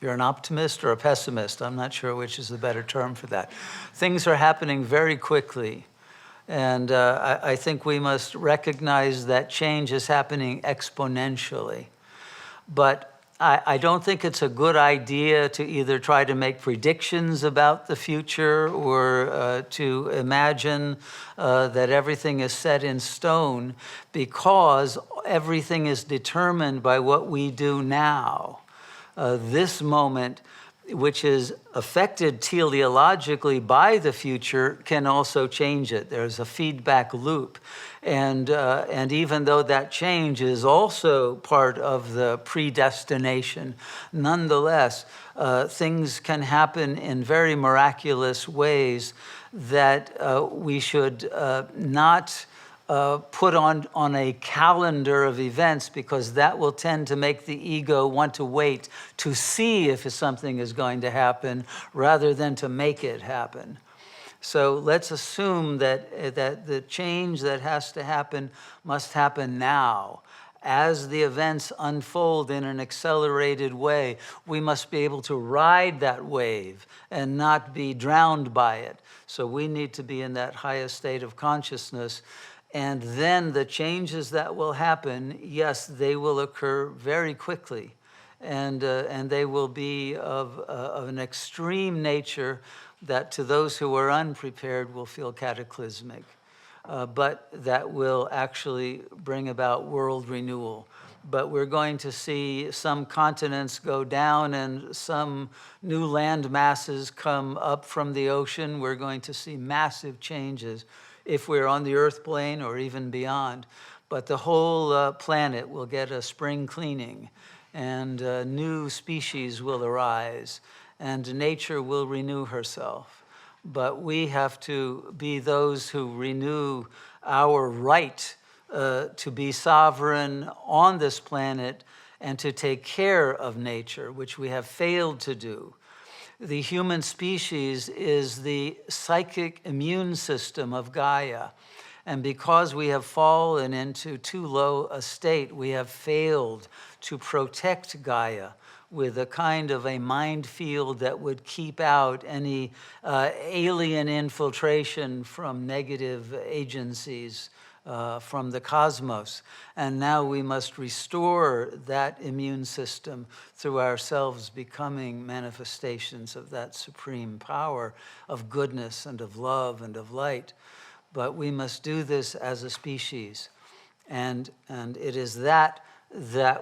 You're an optimist or a pessimist? I'm not sure which is the better term for that. Things are happening very quickly. And I think we must recognize that change is happening exponentially. But I don't think it's a good idea to either try to make predictions about the future or to imagine that everything is set in stone, because everything is determined by what we do now. This moment, which is affected teleologically by the future, can also change it. There's a feedback loop. And even though that change is also part of the predestination, nonetheless, things can happen in very miraculous ways that we should not put on a calendar of events, because that will tend to make the ego want to wait to see if something is going to happen rather than to make it happen. So let's assume that the change that has to happen must happen now. As the events unfold in an accelerated way, we must be able to ride that wave and not be drowned by it. So we need to be in that highest state of consciousness. And then the changes that will happen, yes, they will occur very quickly. And they will be of an extreme nature that to those who are unprepared will feel cataclysmic. But that will actually bring about world renewal. But we're going to see some continents go down and some new land masses come up from the ocean. We're going to see massive changes if we're on the earth plane or even beyond. But the whole planet will get a spring cleaning, and new species will arise, and nature will renew herself. But we have to be those who renew our right to be sovereign on this planet and to take care of nature, which we have failed to do. The human species is the psychic immune system of Gaia. And because we have fallen into too low a state, we have failed to protect Gaia with a kind of a mind field that would keep out any alien infiltration from negative agencies from the cosmos. And now we must restore that immune system through ourselves becoming manifestations of that supreme power of goodness and of love and of light. But we must do this as a species. And it is that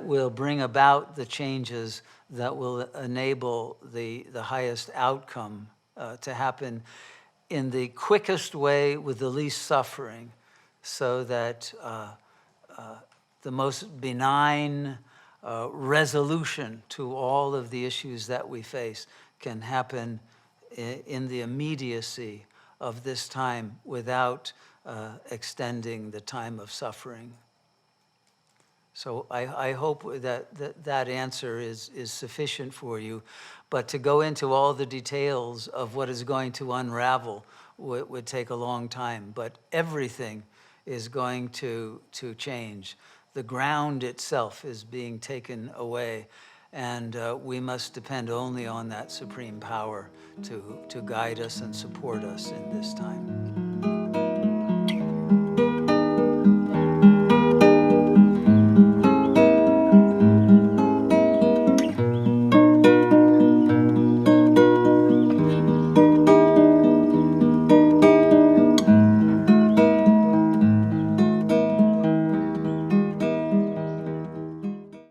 will bring about the changes that will enable the highest outcome to happen in the quickest way with the least suffering, so that the most benign resolution to all of the issues that we face can happen in the immediacy of this time without extending the time of suffering. So I hope that answer is sufficient for you. But to go into all the details of what is going to unravel would take a long time. But everything is going to change. The ground itself is being taken away. And we must depend only on that supreme power to guide us and support us in this time.